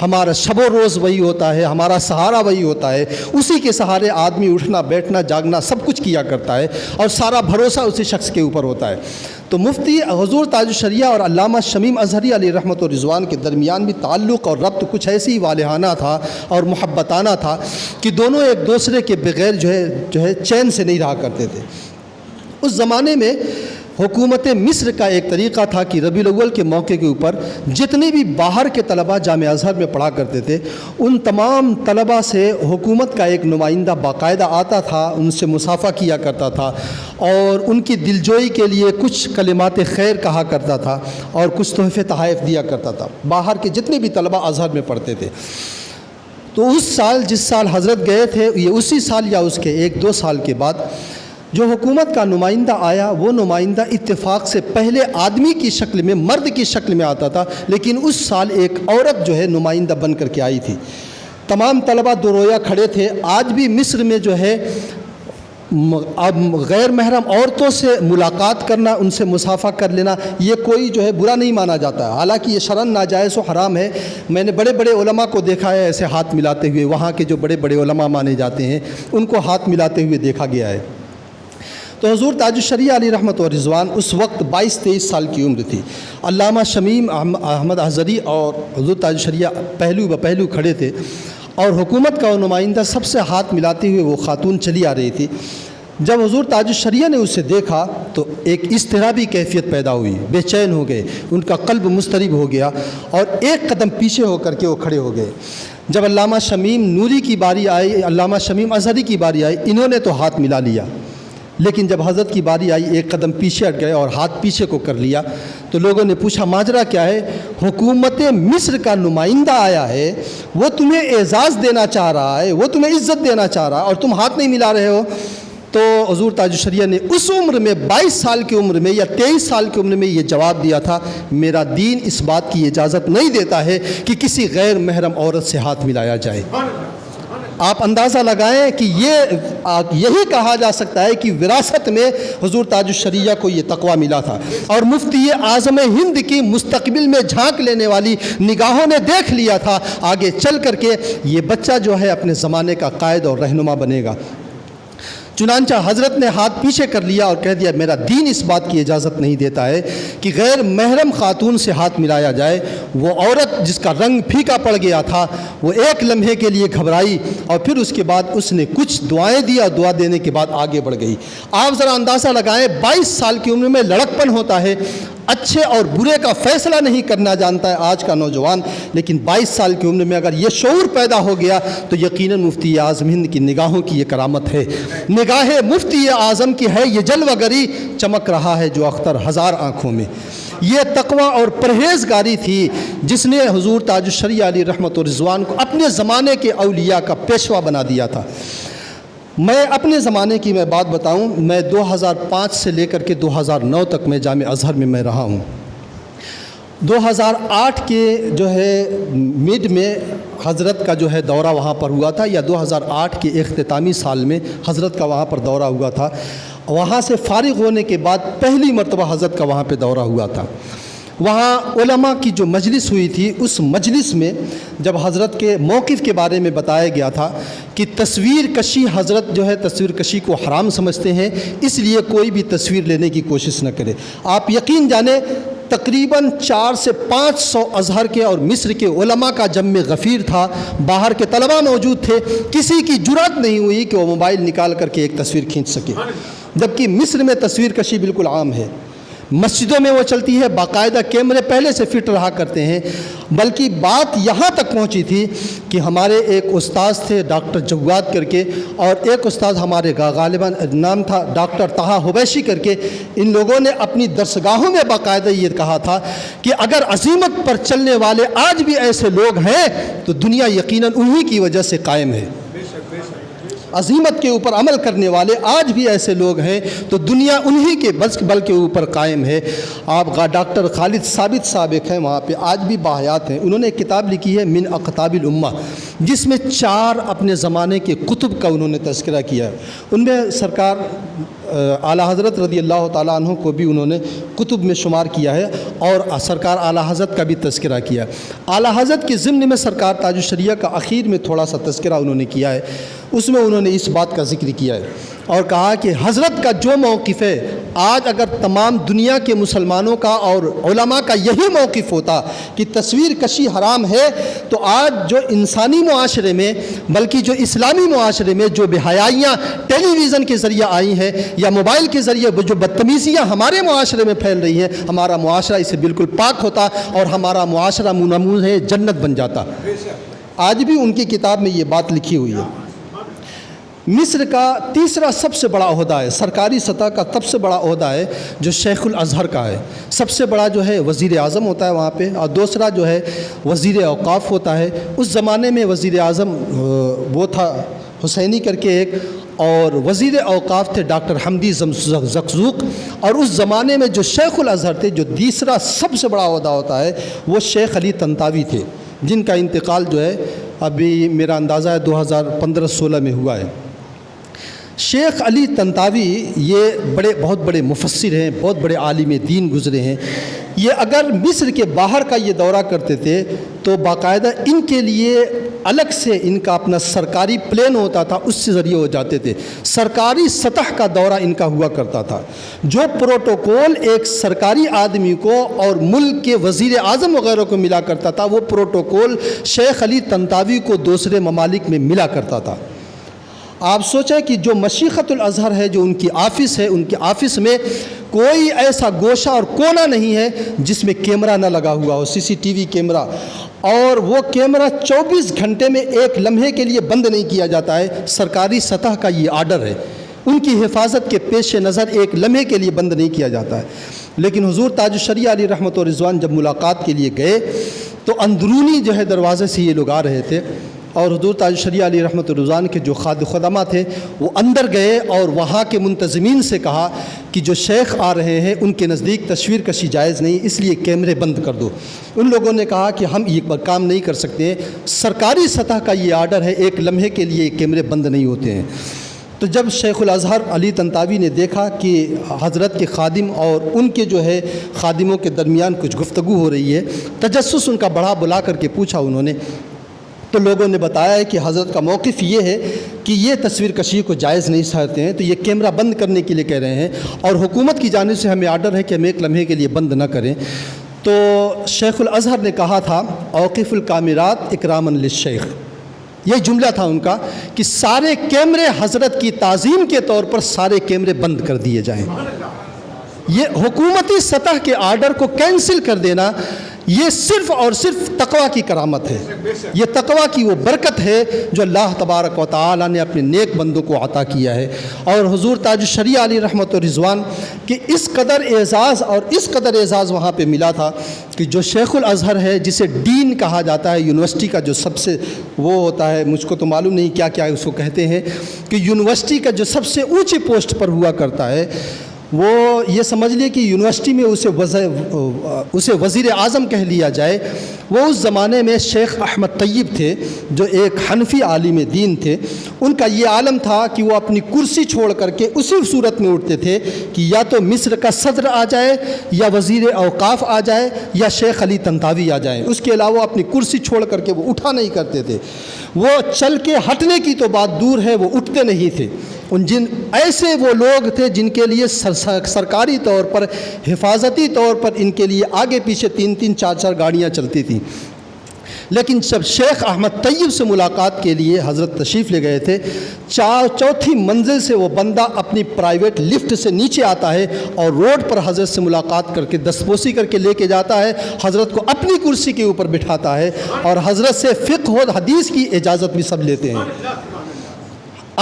ہمارا شب و روز وہی ہوتا ہے، ہمارا سہارا وہی ہوتا ہے، اسی کے سہارے آدمی اٹھنا بیٹھنا جاگنا سب کچھ کیا کرتا ہے، اور سارا بھروسہ اسی شخص کے اوپر ہوتا ہے۔ تو مفتی حضور تاج الشریعہ اور علامہ شمیم اظہری علی رحمت و رضوان کے درمیان بھی تعلق اور ربط کچھ ایسی والہانہ تھا اور محبتانہ تھا کہ دونوں ایک دوسرے کے بغیر جو ہے چین سے نہیں رہا کرتے تھے۔ اس زمانے میں حکومت مصر کا ایک طریقہ تھا کہ ربیع الاول کے موقع کے اوپر جتنے بھی باہر کے طلباء جامعہ ازہر میں پڑھا کرتے تھے، ان تمام طلباء سے حکومت کا ایک نمائندہ باقاعدہ آتا تھا، ان سے مصافحہ کیا کرتا تھا اور ان کی دلجوئی کے لیے کچھ کلمات خیر کہا کرتا تھا اور کچھ تحفے تحائف دیا کرتا تھا۔ باہر کے جتنے بھی طلباء ازہر میں پڑھتے تھے، تو اس سال جس سال حضرت گئے تھے، یہ اسی سال یا اس کے 1-2 سال کے بعد جو حکومت کا نمائندہ آیا، وہ نمائندہ اتفاق سے پہلے آدمی کی شکل میں، مرد کی شکل میں آتا تھا، لیکن اس سال ایک عورت جو ہے نمائندہ بن کر کے آئی تھی۔ تمام طلباء دو رویہ کھڑے تھے۔ آج بھی مصر میں جو ہے غیر محرم عورتوں سے ملاقات کرنا، ان سے مصافحہ کر لینا، یہ کوئی جو ہے برا نہیں مانا جاتا ہے، حالانکہ یہ شرعاً ناجائز و حرام ہے۔ میں نے بڑے بڑے علماء کو دیکھا ہے ایسے ہاتھ ملاتے ہوئے، وہاں کے جو بڑے بڑے علماء مانے جاتے ہیں ان کو ہاتھ ملاتے ہوئے دیکھا گیا ہے۔ تو حضور تاج الشریعہ علیہ رحمت و رضوان اس وقت 22-23 سال کی عمر تھی. علامہ شمیم احمد احضری اور حضور تاج الشریعہ پہلو بپہلو کھڑے تھے اور حکومت کا وہ نمائندہ سب سے ہاتھ ملاتے ہوئے وہ خاتون چلی آ رہی تھی. جب حضور تاج الشریعہ نے اسے دیکھا تو ایک اضطرابی کیفیت پیدا ہوئی، بے چین ہو گئے، ان کا قلب مضطرب ہو گیا اور ایک قدم پیچھے ہو کر کے وہ کھڑے ہو گئے. جب علامہ شمیم نوری کی باری آئی، علامہ شمیم اظہری کی باری آئی، انہوں نے تو ہاتھ ملا لیا، لیکن جب حضرت کی باری آئی ایک قدم پیچھے ہٹ گئے اور ہاتھ پیچھے کو کر لیا. تو لوگوں نے پوچھا ماجرا کیا ہے؟ حکومت مصر کا نمائندہ آیا ہے، وہ تمہیں اعزاز دینا چاہ رہا ہے، وہ تمہیں عزت دینا چاہ رہا ہے اور تم ہاتھ نہیں ملا رہے ہو. تو حضور تاج الشریعہ نے اس عمر میں 22 سال کی عمر میں یا 23 سال کی عمر میں یہ جواب دیا تھا، میرا دین اس بات کی اجازت نہیں دیتا ہے کہ کسی غیر محرم عورت سے ہاتھ ملایا جائے. آپ اندازہ لگائیں کہ یہی کہا جا سکتا ہے کہ وراثت میں حضور تاج الشریعہ کو یہ تقویٰ ملا تھا. اور مفتی اعظم ہند کی مستقبل میں جھانک لینے والی نگاہوں نے دیکھ لیا تھا آگے چل کر کے یہ بچہ جو ہے اپنے زمانے کا قائد اور رہنما بنے گا. چنانچہ حضرت نے ہاتھ پیچھے کر لیا اور کہہ دیا میرا دین اس بات کی اجازت نہیں دیتا ہے کہ غیر محرم خاتون سے ہاتھ ملایا جائے. وہ عورت جس کا رنگ پھیکا پڑ گیا تھا وہ ایک لمحے کے لیے گھبرائی اور پھر اس کے بعد اس نے کچھ دعائیں دی اور دعا دینے کے بعد آگے بڑھ گئی. آپ ذرا اندازہ لگائیں 22 سال کی عمر میں لڑکپن ہوتا ہے، اچھے اور برے کا فیصلہ نہیں کرنا جانتا ہے آج کا نوجوان، لیکن 22 سال کی عمر میں اگر یہ شعور پیدا ہو گیا تو یقیناً مفتی اعظم ہند کی نگاہوں کی یہ کرامت ہے. نگاہ مفتی اعظم کی ہے یہ جلوہ گری، چمک رہا ہے جو اختر ہزار آنکھوں میں. یہ تقویٰ اور پرہیزگاری تھی جس نے حضور تاج الشریعہ علیہ رحمت و رضوان کو اپنے زمانے کے اولیاء کا پیشوا بنا دیا تھا. میں اپنے زمانے کی میں بات بتاؤں، میں 2005 سے لے کر کے 2009 تک میں جامع ازہر میں رہا ہوں. 2008 کے جو ہے مڈ میں حضرت کا جو ہے دورہ وہاں پر ہوا تھا، یا 2008 کے اختتامی سال میں حضرت کا وہاں پر دورہ ہوا تھا. وہاں سے فارغ ہونے کے بعد پہلی مرتبہ حضرت کا وہاں پہ دورہ ہوا تھا. وہاں علماء کی جو مجلس ہوئی تھی، اس مجلس میں جب حضرت کے موقف کے بارے میں بتایا گیا تھا کہ تصویر کشی، حضرت جو ہے تصویر کشی کو حرام سمجھتے ہیں، اس لیے کوئی بھی تصویر لینے کی کوشش نہ کرے. آپ یقین جانیں تقریباً 400 سے 500 ازہر کے اور مصر کے علماء کا جم غفیر تھا، باہر کے طلباء موجود تھے، کسی کی جرأت نہیں ہوئی کہ وہ موبائل نکال کر کے ایک تصویر کھینچ سکے. جبکہ مصر میں تصویر کشی بالکل عام ہے، مسجدوں میں وہ چلتی ہے، باقاعدہ کیمرے پہلے سے فٹ رہا کرتے ہیں. بلکہ بات یہاں تک پہنچی تھی کہ ہمارے ایک استاذ تھے ڈاکٹر جواد کر کے، اور ایک استاذ ہمارے غالباً نام تھا ڈاکٹر طہا حبیشی کر کے، ان لوگوں نے اپنی درسگاہوں میں باقاعدہ یہ کہا تھا کہ اگر عظیمت پر چلنے والے آج بھی ایسے لوگ ہیں تو دنیا یقیناً انہی کی وجہ سے قائم ہے. عظیمت کے اوپر عمل کرنے والے آج بھی ایسے لوگ ہیں تو دنیا انہی کے بل کے اوپر قائم ہے. آپ ڈاکٹر خالد ثابت صاحب ایک ہیں وہاں پہ، آج بھی باحیات ہیں. انہوں نے ایک کتاب لکھی ہے من اقطاب الامہ، جس میں 4 اپنے زمانے کے کتب کا انہوں نے تذکرہ کیا ہے. ان میں سرکار اعلیٰ حضرت رضی اللہ تعالیٰ عنہ کو بھی انہوں نے کتب میں شمار کیا ہے، اور سرکار اعلیٰ حضرت کا بھی تذکرہ کیا ہے. اعلیٰ حضرت کے ضمن میں سرکار تاج الشریعہ کا اخیر میں تھوڑا سا تذکرہ انہوں نے کیا ہے. اس میں انہوں نے اس بات کا ذکر کیا ہے اور کہا کہ حضرت کا جو موقف ہے، آج اگر تمام دنیا کے مسلمانوں کا اور علماء کا یہی موقف ہوتا کہ تصویر کشی حرام ہے، تو آج جو انسانی معاشرے میں بلکہ جو اسلامی معاشرے میں جو بے حیائیاں ٹیلی ویژن کے ذریعے آئی ہیں یا موبائل کے ذریعے جو بدتمیزیاں ہمارے معاشرے میں پھیل رہی ہیں، ہمارا معاشرہ اسے بالکل پاک ہوتا اور ہمارا معاشرہ نمونہ جنت بن جاتا. آج بھی ان کی کتاب میں یہ بات لکھی ہوئی ہے. مصر کا تیسرا سب سے بڑا عہدہ ہے، سرکاری سطح کا سب سے بڑا عہدہ ہے جو شیخ الازہر کا ہے. سب سے بڑا جو ہے وزیر اعظم ہوتا ہے وہاں پہ، اور دوسرا جو ہے وزیر اوقاف ہوتا ہے. اس زمانے میں وزیر اعظم وہ تھا حسینی کر کے ایک، اور وزیر اوقاف تھے ڈاکٹر حمدی زقزوق. اور اس زمانے میں جو شیخ الازہر تھے، جو تیسرا سب سے بڑا عہدہ ہوتا ہے، وہ شیخ علی طنطاوی تھے، جن کا انتقال جو ہے ابھی میرا اندازہ ہے 2015-16 میں ہوا ہے. شیخ علی طنطاوی یہ بہت بڑے مفسر ہیں، بہت بڑے عالم دین گزرے ہیں۔ یہ اگر مصر کے باہر کا یہ دورہ کرتے تھے تو باقاعدہ ان کے لیے الگ سے ان کا اپنا سرکاری پلین ہوتا تھا، اس سے ذریعے ہو جاتے تھے۔ سرکاری سطح کا دورہ ان کا ہوا کرتا تھا۔ جو پروٹوکول ایک سرکاری آدمی کو اور ملک کے وزیر اعظم وغیرہ کو ملا کرتا تھا، وہ پروٹوکول شیخ علی طنطاوی کو دوسرے ممالک میں ملا کرتا تھا۔ آپ سوچیں کہ جو مشیخۃ الازہر ہے، جو ان کی آفس ہے، ان کے آفس میں کوئی ایسا گوشہ اور کونا نہیں ہے جس میں کیمرہ نہ لگا ہوا ہو، CCTV کیمرہ، اور وہ کیمرہ 24 گھنٹے میں ایک لمحے کے لیے بند نہیں کیا جاتا ہے۔ سرکاری سطح کا یہ آرڈر ہے، ان کی حفاظت کے پیش نظر ایک لمحے کے لیے بند نہیں کیا جاتا ہے۔ لیکن حضور تاج الشریعہ علیہ رحمۃ و رضوان جب ملاقات کے لیے گئے تو اندرونی جو ہے دروازے سے یہ لوگ آ رہے تھے، اور حضور تاج الشریعہ علیہ رحمۃ و رضوان کے جو خدمہ تھے وہ اندر گئے اور وہاں کے منتظمین سے کہا کہ جو شیخ آ رہے ہیں ان کے نزدیک تصویر کشی جائز نہیں، اس لیے کیمرے بند کر دو۔ ان لوگوں نے کہا کہ ہم یہ کام نہیں کر سکتے، سرکاری سطح کا یہ آرڈر ہے، ایک لمحے کے لیے کیمرے بند نہیں ہوتے ہیں۔ تو جب شیخ الازہر علی طنطاوی نے دیکھا کہ حضرت کے خادم اور ان کے جو ہے خادموں کے درمیان کچھ گفتگو ہو رہی ہے، تجسس ان کا بڑھا بلا کر کے پوچھا انہوں نے، تو لوگوں نے بتایا ہے کہ حضرت کا موقف یہ ہے کہ یہ تصویر کشی کو جائز نہیں سمجھتے ہیں، تو یہ کیمرہ بند کرنے کے لیے کہہ رہے ہیں، اور حکومت کی جانب سے ہمیں آرڈر ہے کہ ہم ایک لمحے کے لیے بند نہ کریں۔ تو شیخ الازہر نے کہا تھا اوقف الکامرات اکراما للشیخ، یہ جملہ تھا ان کا کہ سارے کیمرے حضرت کی تعظیم کے طور پر سارے کیمرے بند کر دیے جائیں۔ یہ حکومتی سطح کے آرڈر کو کینسل کر دینا یہ صرف اور صرف تقویٰ کی کرامت ہے، یہ تقویٰ کی وہ برکت ہے جو اللہ تبارک و تعالی نے اپنے نیک بندوں کو عطا کیا ہے۔ اور حضور تاج الشریعہ علیہ رحمۃ و رضوان کہ اس قدر اعزاز اور اس قدر اعزاز وہاں پہ ملا تھا کہ جو شیخ الازہر ہے جسے ڈین کہا جاتا ہے، یونیورسٹی کا جو سب سے وہ ہوتا ہے، مجھ کو تو معلوم نہیں کیا کیا اس کو کہتے ہیں، کہ یونیورسٹی کا جو سب سے اونچی پوسٹ پر ہوا کرتا ہے، وہ یہ سمجھ لیے کہ یونیورسٹی میں اسے وزیر اعظم کہہ لیا جائے۔ وہ اس زمانے میں شیخ احمد طیب تھے جو ایک حنفی عالم دین تھے۔ ان کا یہ عالم تھا کہ وہ اپنی کرسی چھوڑ کر کے اسی صورت میں اٹھتے تھے کہ یا تو مصر کا صدر آ جائے، یا وزیر اوقاف آ جائے، یا شیخ علی طنطاوی آ جائیں، اس کے علاوہ اپنی کرسی چھوڑ کر کے وہ اٹھا نہیں کرتے تھے۔ وہ چل کے ہٹنے کی تو بات دور ہے، وہ اٹھتے نہیں تھے۔ ایسے وہ لوگ تھے جن کے لیے سرکاری طور پر، حفاظتی طور پر ان کے لیے آگے پیچھے 3-3 4-4 گاڑیاں چلتی تھیں۔ لیکن جب شیخ احمد طیب سے ملاقات کے لیے حضرت تشریف لے گئے تھے، چوتھی منزل سے وہ بندہ اپنی پرائیویٹ لفٹ سے نیچے آتا ہے اور روڈ پر حضرت سے ملاقات کر کے دستبوسی کر کے لے کے جاتا ہے، حضرت کو اپنی کرسی کے اوپر بٹھاتا ہے اور حضرت سے فقہ و حدیث کی اجازت بھی سب لیتے ہیں۔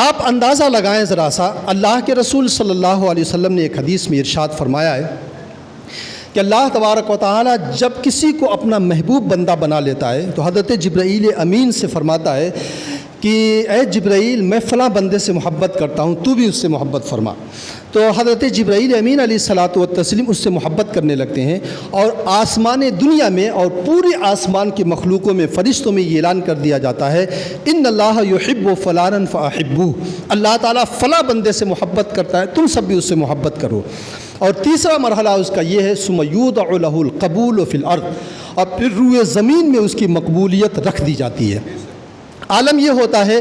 آپ اندازہ لگائیں ذرا سا، اللہ کے رسول صلی اللہ علیہ وسلم نے ایک حدیث میں ارشاد فرمایا ہے کہ اللہ تبارک و تعالی جب کسی کو اپنا محبوب بندہ بنا لیتا ہے تو حضرت جبرائیل امین سے فرماتا ہے کہ اے جبرائیل، میں فلاں بندے سے محبت کرتا ہوں، تو بھی اس سے محبت فرما۔ تو حضرت جبرائیل امین علیہ الصلاۃ والتسلیم اس سے محبت کرنے لگتے ہیں، اور آسمان دنیا میں اور پورے آسمان کی مخلوقوں میں، فرشتوں میں یہ اعلان کر دیا جاتا ہے ان اللہ یحب فلانا فاحبوہ، اللہ تعالیٰ فلاں بندے سے محبت کرتا ہے، تم سب بھی اس سے محبت کرو۔ اور تیسرا مرحلہ اس کا یہ ہے ثم یوضع لہ القبول فی الارض، اور پھر روئے زمین میں اس کی مقبولیت رکھ دی جاتی ہے۔ عالم یہ ہوتا ہے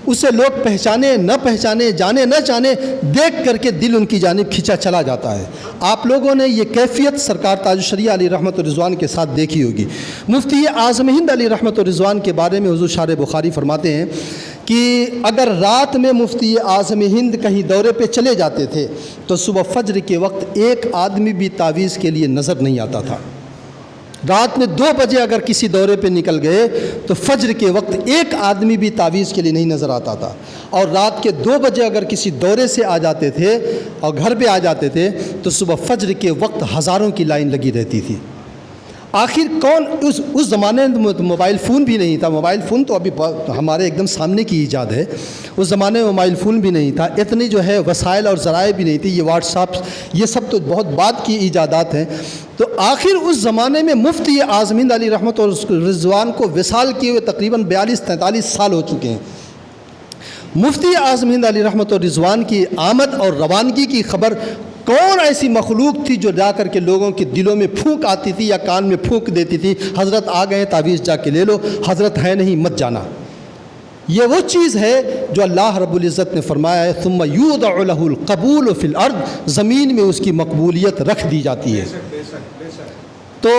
اسے لوگ پہچانے نہ پہچانے، جانے نہ جانے، دیکھ کر کے دل ان کی جانب کھینچا چلا جاتا ہے۔ آپ لوگوں نے یہ کیفیت سرکار تاج الشریعہ علی رحمۃ الرضوان کے ساتھ دیکھی ہوگی۔ مفتی اعظم ہند علی رحمۃ الرضوان کے بارے میں حضور شارح بخاری فرماتے ہیں کہ اگر رات میں مفتی اعظم ہند کہیں دورے پہ چلے جاتے تھے تو صبح فجر کے وقت ایک آدمی بھی تعویذ کے لیے نظر نہیں آتا تھا۔ رات میں 2 بجے اگر کسی دورے پہ نکل گئے تو فجر کے وقت ایک آدمی بھی تعویذ کے لیے نہیں نظر آتا تھا، اور رات کے 2 بجے اگر کسی دورے سے آ جاتے تھے اور گھر پہ آ جاتے تھے تو صبح فجر کے وقت ہزاروں کی لائن لگی رہتی تھی۔ آخر کون اس زمانے میں موبائل فون بھی نہیں تھا، موبائل فون تو ابھی ہمارے ایک دم سامنے کی ایجاد ہے، اس زمانے میں موبائل فون بھی نہیں تھا، اتنی جو ہے وسائل اور ذرائع بھی نہیں تھی، یہ واٹس ایپ یہ سب تو بہت بعد کی ایجادات ہیں۔ تو آخر اس زمانے میں مفتی اعظم ہند علی رحمۃ الرضوان کو وصال کیے ہوئے تقریباً 42-43 سال ہو چکے ہیں۔ مفتی اعظم ہند علی رحمت و رضوان کی آمد اور روانگی کی خبر کون ایسی مخلوق تھی جو جا کر کے لوگوں کے دلوں میں پھونک آتی تھی یا کان میں پھونک دیتی تھی، حضرت آ گئے تعویذ جا کے لے لو، حضرت ہے نہیں مت جانا۔ یہ وہ چیز ہے جو اللہ رب العزت نے فرمایا ہے ثم یودع لہ القبول فی الارض، زمین میں اس کی مقبولیت رکھ دی جاتی ہے۔ تو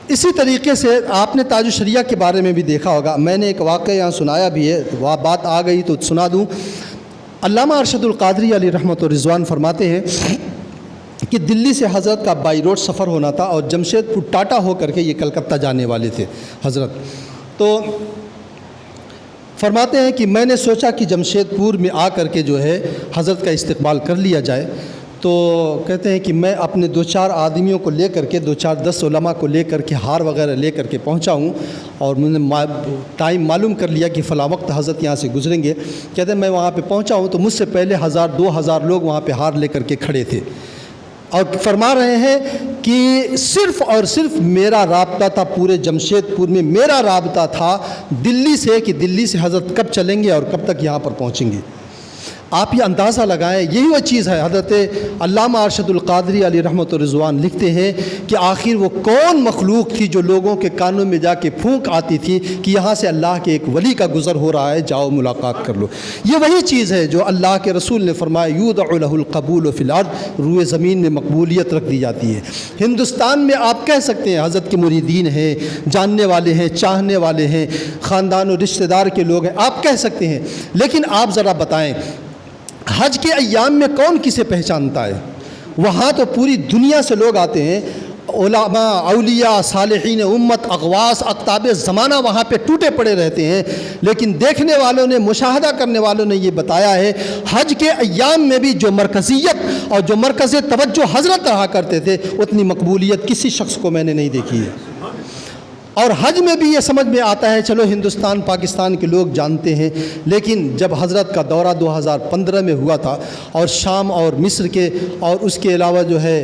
اسی طریقے سے آپ نے تاج الشریعہ کے بارے میں بھی دیکھا ہوگا، میں نے ایک واقعہ یہاں سنایا بھی ہے، وہ بات آ گئی تو سنا دوں۔ علامہ ارشد القادری علیہ رحمت و رضوان فرماتے ہیں کہ دلی سے حضرت کا بائی روڈ سفر ہونا تھا اور جمشید پور ٹاٹا ہو کر کے یہ کلکتہ جانے والے تھے حضرت۔ تو فرماتے ہیں کہ میں نے سوچا کہ جمشید پور میں آ کر کے جو ہے حضرت کا استقبال کر لیا جائے، تو کہتے ہیں کہ میں اپنے 2-4 آدمیوں کو لے کر کے 2-4-10 علماء کو لے کر کے ہار وغیرہ لے کر کے پہنچا ہوں، اور میں نے ٹائم معلوم کر لیا کہ فلاں وقت حضرت یہاں سے گزریں گے۔ کہتے ہیں میں وہاں پہ پہنچا ہوں تو مجھ سے پہلے 1000-2000 لوگ وہاں پہ ہار لے کر کے کھڑے تھے، اور فرما رہے ہیں کہ صرف اور صرف میرا رابطہ تھا پورے جمشید پور میں، میرا رابطہ تھا دلی سے کہ دلی سے حضرت کب چلیں گے اور کب تک یہاں پر پہنچیں گے۔ آپ یہ اندازہ لگائیں، یہی وہ چیز ہے۔ حضرت علامہ ارشد القادری علیہ رحمت و رضوان لکھتے ہیں کہ آخر وہ کون مخلوق تھی جو لوگوں کے کانوں میں جا کے پھونک آتی تھی کہ یہاں سے اللہ کے ایک ولی کا گزر ہو رہا ہے، جاؤ ملاقات کر لو۔ یہ وہی چیز ہے جو اللہ کے رسول نے فرمایا یودع لہ القبول فی الارض، روئے زمین میں مقبولیت رکھ دی جاتی ہے۔ ہندوستان میں آپ کہہ سکتے ہیں حضرت کے مریدین ہیں، جاننے والے ہیں، چاہنے والے ہیں، خاندان و رشتہ دار کے لوگ ہیں، آپ کہہ سکتے ہیں، لیکن آپ ذرا بتائیں حج کے ایام میں کون کسے پہچانتا ہے؟ وہاں تو پوری دنیا سے لوگ آتے ہیں، علماء، اولیاء، صالحین امت، اغواث، اقطاب زمانہ وہاں پہ ٹوٹے پڑے رہتے ہیں، لیکن دیکھنے والوں نے، مشاہدہ کرنے والوں نے یہ بتایا ہے حج کے ایام میں بھی جو مرکزیت اور جو مرکز توجہ حضرت رہا کرتے تھے اتنی مقبولیت کسی شخص کو میں نے نہیں دیکھی ہے۔ اور حج میں بھی یہ سمجھ میں آتا ہے، چلو ہندوستان پاکستان کے لوگ جانتے ہیں، لیکن جب حضرت کا دورہ 2015 میں ہوا تھا اور شام اور مصر کے اور اس کے علاوہ جو ہے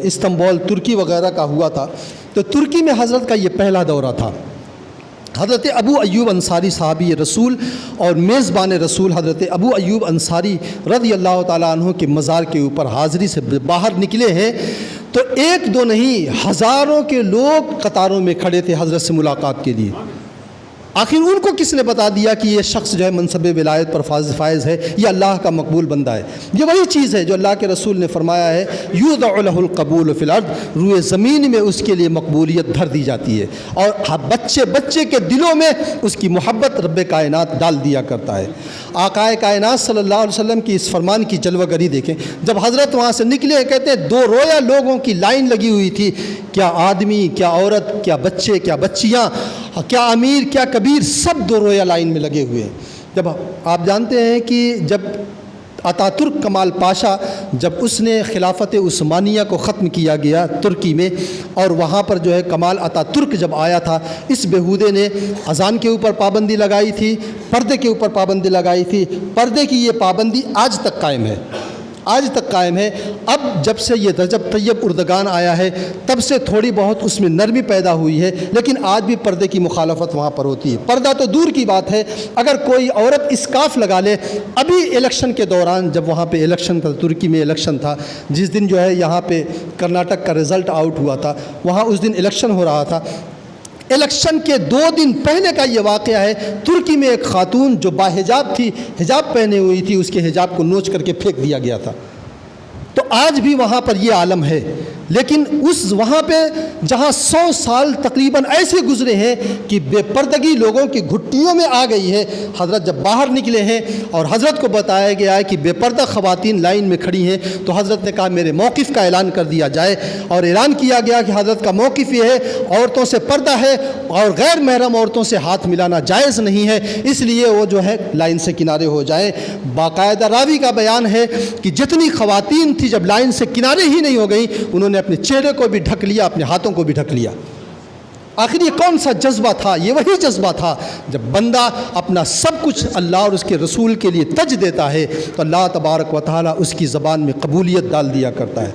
استنبول ترکی وغیرہ کا ہوا تھا، تو ترکی میں حضرت کا یہ پہلا دورہ تھا۔ حضرت ابو ایوب انصاری صحابی رسول اور میزبان رسول حضرت ابو ایوب انصاری رضی اللہ تعالیٰ عنہ کے مزار کے اوپر حاضری سے باہر نکلے ہیں تو 1-2 نہیں ہزاروں کے لوگ قطاروں میں کھڑے تھے حضرت سے ملاقات کے لیے۔ آخر ان کو کس نے بتا دیا کہ یہ شخص جو ہے منصب ولایت پر فائز ہے، یہ اللہ کا مقبول بندہ ہے؟ یہ وہی چیز ہے جو اللہ کے رسول نے فرمایا ہے یودع لہ القبول فی الارض، روئے زمین میں اس کے لیے مقبولیت دھر دی جاتی ہے، اور بچے کے دلوں میں اس کی محبت رب کائنات ڈال دیا کرتا ہے۔ آقائے کائنات صلی اللہ علیہ وسلم کی اس فرمان کی جلوہ گری دیکھیں، جب حضرت وہاں سے نکلے کہتے ہیں 2 رویا لوگوں کی لائن لگی ہوئی تھی، کیا آدمی، کیا عورت، کیا بچے، کیا بچیاں، کیا امیر، کیا کبیر، سب 2 رویا لائن میں لگے ہوئے ہیں۔ جب آپ جانتے ہیں کہ جب اتا ترک کمال پاشا جب اس نے خلافت عثمانیہ کو ختم کیا گیا ترکی میں، اور وہاں پر جو ہے کمال اتا ترک جب آیا تھا، اس بہودے نے اذان کے اوپر پابندی لگائی تھی، پردے کے اوپر پابندی لگائی تھی۔ پردے کی یہ پابندی آج تک قائم ہے، آج تک قائم ہے۔ اب جب سے یہ رجب طیب اردگان آیا ہے تب سے تھوڑی بہت اس میں نرمی پیدا ہوئی ہے، لیکن آج بھی پردے کی مخالفت وہاں پر ہوتی ہے۔ پردہ تو دور کی بات ہے، اگر کوئی عورت اسکارف لگا لے، ابھی الیکشن کے دوران جب وہاں پہ الیکشن تھا، ترکی میں الیکشن تھا، جس دن جو ہے یہاں پہ کرناٹک کا رزلٹ آؤٹ ہوا تھا، وہاں اس دن الیکشن ہو رہا تھا۔ الیکشن کے 2 دن پہلے کا یہ واقعہ ہے، ترکی میں ایک خاتون جو باحجاب تھی، حجاب پہنے ہوئی تھی، اس کے حجاب کو نوچ کر کے پھینک دیا گیا تھا۔ تو آج بھی وہاں پر یہ عالم ہے، لیکن وہاں پہ جہاں 100 سال تقریباً ایسے گزرے ہیں کہ بے پردگی لوگوں کی گھٹیوں میں آ گئی ہے، حضرت جب باہر نکلے ہیں اور حضرت کو بتایا گیا ہے کہ بے پردہ خواتین لائن میں کھڑی ہیں، تو حضرت نے کہا میرے موقف کا اعلان کر دیا جائے، اور اعلان کیا گیا کہ حضرت کا موقف یہ ہے عورتوں سے پردہ ہے اور غیر محرم عورتوں سے ہاتھ ملانا جائز نہیں ہے، اس لیے وہ جو ہے لائن سے کنارے ہو جائیں۔ باقاعدہ راوی کا بیان ہے کہ جتنی خواتین تھی جب لائن سے کنارے ہی نہیں ہو گئیں، انہوں نے اپنے چہرے کو بھی ڈھک لیا، اپنے ہاتھوں کو بھی ڈھک لیا۔ آخر یہ کون سا جذبہ تھا؟ یہ وہی جذبہ تھا جب بندہ اپنا سب کچھ اللہ اور اس کے رسول کے لیے تج دیتا ہے تو اللہ تبارک و تعالیٰ اس کی زبان میں قبولیت ڈال دیا کرتا ہے۔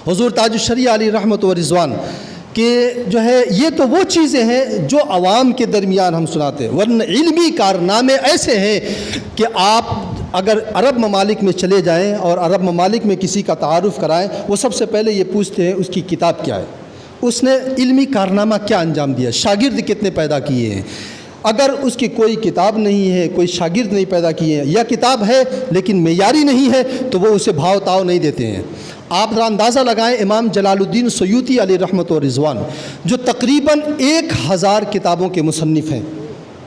حضور تاج الشریعہ علیہ رحمت و رضوان کہ جو ہے یہ تو وہ چیزیں ہیں جو عوام کے درمیان ہم سناتے ہیں، ورنہ علمی کارنامے ایسے ہیں کہ آپ اگر عرب ممالک میں چلے جائیں اور عرب ممالک میں کسی کا تعارف کرائیں، وہ سب سے پہلے یہ پوچھتے ہیں اس کی کتاب کیا ہے، اس نے علمی کارنامہ کیا انجام دیا، شاگرد کتنے پیدا کیے ہیں۔ اگر اس کی کوئی کتاب نہیں ہے، کوئی شاگرد نہیں پیدا کیے ہیں، یا کتاب ہے لیکن معیاری نہیں ہے، تو وہ اسے بھاؤ تاؤ نہیں دیتے ہیں۔ آپ ذرا اندازہ لگائیں، امام جلال الدین سیوطی علیہ رحمۃ و رضوان جو تقریباً 1000 کتابوں کے مصنف ہیں،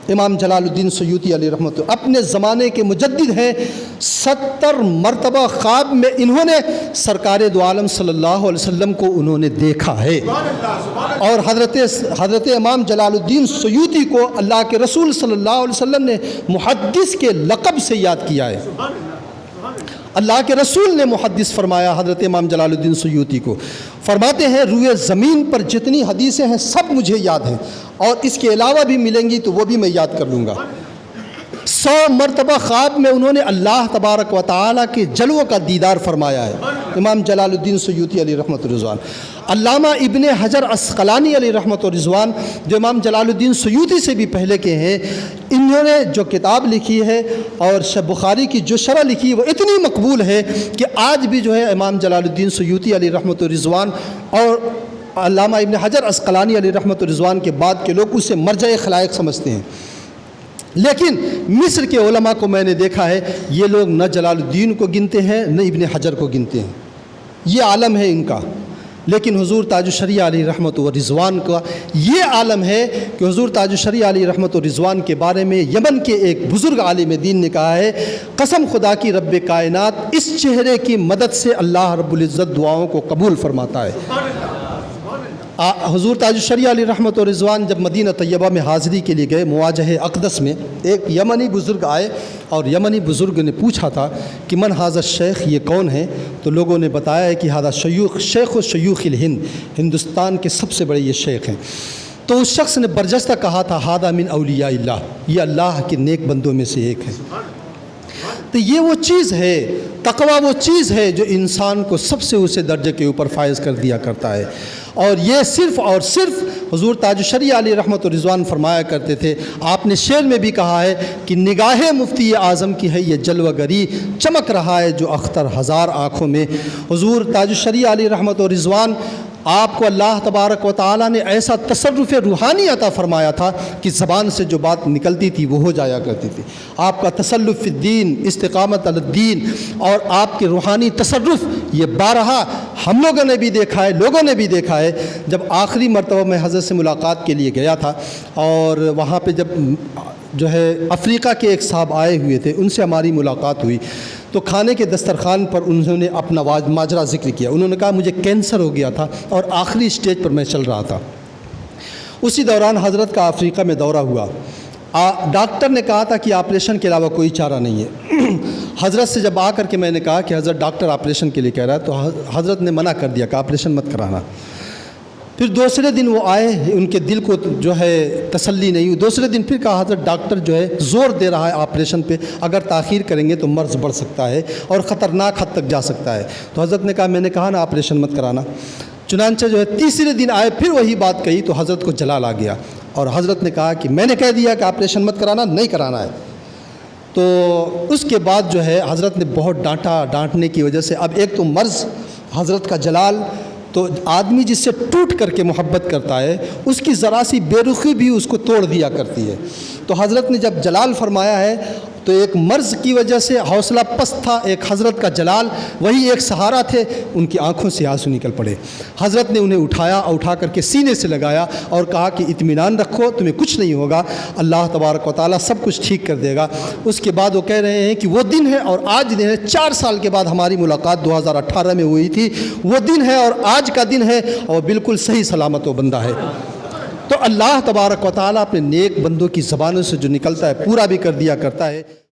امام جلال الدین سیوطی علیہ رحمۃ اللہ اپنے زمانے کے مجدد ہیں۔ 70 مرتبہ خواب میں انہوں نے سرکار دو عالم صلی اللہ علیہ وسلم کو انہوں نے دیکھا ہے، اور حضرت امام جلال الدین سیوطی کو اللہ کے رسول صلی اللہ علیہ وسلم نے محدث کے لقب سے یاد کیا ہے۔ اللہ کے رسول نے محدث فرمایا حضرت امام جلال الدین سیوطی کو، فرماتے ہیں روئے زمین پر جتنی حدیثیں ہیں سب مجھے یاد ہیں، اور اس کے علاوہ بھی ملیں گی تو وہ بھی میں یاد کر لوں گا۔ 100 مرتبہ خواب میں انہوں نے اللہ تبارک و تعالیٰ کے جلووں کا دیدار فرمایا ہے، امام جلال الدین سیوطی علیہ رحمۃ الرضوان۔ علامہ ابن حجر عسقلانی علیہ رحمۃ الرضوان جو امام جلال الدین سیوطی سے بھی پہلے کے ہیں، انہوں نے جو کتاب لکھی ہے اور بخاری کی جو شرح لکھی ہے وہ اتنی مقبول ہے کہ آج بھی جو ہے امام جلال الدین سیوطی علیہ رحمۃ الرضوان اور علامہ ابن حجر عسقلانی علیہ رحمۃ الرضوان کے بعد کے لوگ اسے مرجع خلائق سمجھتے ہیں۔ لیکن مصر کے علماء کو میں نے دیکھا ہے، یہ لوگ نہ جلال الدین کو گنتے ہیں نہ ابن حجر کو گنتے ہیں، یہ عالم ہے ان کا۔ لیکن حضور تاج الشریعہ علیہ رحمۃ و رضوان کا یہ عالم ہے کہ حضور تاج الشریعہ علیہ رحمۃ و رضوان کے بارے میں یمن کے ایک بزرگ عالم دین نے کہا ہے، قسم خدا کی رب کائنات اس چہرے کی مدد سے اللہ رب العزت دعاؤں کو قبول فرماتا ہے۔ حضور تاج الشریعہ علیہ رحمۃ و رضوان جب مدینہ طیبہ میں حاضری کے لیے گئے، مواجہ اقدس میں ایک یمنی بزرگ آئے، اور یمنی بزرگ نے پوچھا تھا کہ من ھذا الشیخ، یہ کون ہے؟ تو لوگوں نے بتایا ہے کہ ھذا شیخ و شیوخ الہند، ہندوستان کے سب سے بڑے یہ شیخ ہیں۔ تو اس شخص نے برجستہ کہا تھا ھذا من اولیاء اللہ، یہ اللہ کے نیک بندوں میں سے ایک ہے۔ تو یہ وہ چیز ہے، تقویٰ وہ چیز ہے جو انسان کو سب سے اونچے درجے کے اوپر فائز کر دیا کرتا ہے، اور یہ صرف اور صرف حضور تاج الشریعہ علیہ رحمۃ الرضوان فرمایا کرتے تھے۔ آپ نے شعر میں بھی کہا ہے کہ نگاہ مفتی اعظم کی ہے یہ جلوہ گری، چمک رہا ہے جو اختر ہزار آنکھوں میں۔ حضور تاج الشریعہ علیہ رحمۃ الرضوان آپ کو اللہ تبارک و تعالیٰ نے ایسا تصرف روحانی عطا فرمایا تھا کہ زبان سے جو بات نکلتی تھی وہ ہو جایا کرتی تھی۔ آپ کا تسلف فی الدین، استقامت علی الدین، اور آپ کے روحانی تصرف یہ بارہا ہم لوگوں نے بھی دیکھا ہے، لوگوں نے بھی دیکھا ہے۔ جب آخری مرتبہ میں حضرت سے ملاقات کے لیے گیا تھا، اور وہاں پہ جب جو ہے افریقہ کے ایک صاحب آئے ہوئے تھے، ان سے ہماری ملاقات ہوئی، تو کھانے کے دسترخوان پر انہوں نے اپنا ماجرا ذکر کیا۔ انہوں نے کہا مجھے کینسر ہو گیا تھا اور آخری سٹیج پر میں چل رہا تھا۔ اسی دوران حضرت کا افریقہ میں دورہ ہوا، ڈاکٹر نے کہا تھا کہ آپریشن کے علاوہ کوئی چارہ نہیں ہے۔ حضرت سے جب آ کر کے میں نے کہا کہ حضرت ڈاکٹر آپریشن کے لیے کہہ رہا ہے، تو حضرت نے منع کر دیا کہ آپریشن مت کرانا۔ پھر دوسرے دن وہ آئے، ان کے دل کو جو ہے تسلی نہیں ہوئی، دوسرے دن پھر کہا حضرت ڈاکٹر جو ہے زور دے رہا ہے آپریشن پہ، اگر تاخیر کریں گے تو مرض بڑھ سکتا ہے اور خطرناک حد تک جا سکتا ہے۔ تو حضرت نے کہا میں نے کہا نا آپریشن مت کرانا۔ چنانچہ جو ہے تیسرے دن آئے، پھر وہی بات کہی، تو حضرت کو جلال آ گیا، اور حضرت نے کہا کہ میں نے کہہ دیا کہ آپریشن مت کرانا، نہیں کرانا ہے۔ تو اس کے بعد جو ہے حضرت نے بہت ڈانٹا، ڈانٹنے کی وجہ سے اب ایک تو مرض، حضرت کا جلال، تو آدمی جس سے ٹوٹ کر کے محبت کرتا ہے اس کی ذرا سی بے رخی بھی اس کو توڑ دیا کرتی ہے۔ تو حضرت نے جب جلال فرمایا ہے تو ایک مرض کی وجہ سے حوصلہ پست تھا، ایک حضرت کا جلال وہی ایک سہارا تھے، ان کی آنکھوں سے آنسو نکل پڑے۔ حضرت نے انہیں اٹھایا، اٹھا کر کے سینے سے لگایا اور کہا کہ اطمینان رکھو، تمہیں کچھ نہیں ہوگا، اللہ تبارک و تعالیٰ سب کچھ ٹھیک کر دے گا۔ اس کے بعد وہ کہہ رہے ہیں کہ وہ دن ہے اور آج دن ہے، 4 سال کے بعد ہماری ملاقات 2018 میں ہوئی تھی، وہ دن ہے اور آج کا دن ہے، اور بالکل صحیح سلامت و بندہ ہے۔ تو اللہ تبارک و تعالیٰ اپنے نیک بندوں کی زبانوں سے جو نکلتا ہے پورا بھی کر دیا کرتا ہے۔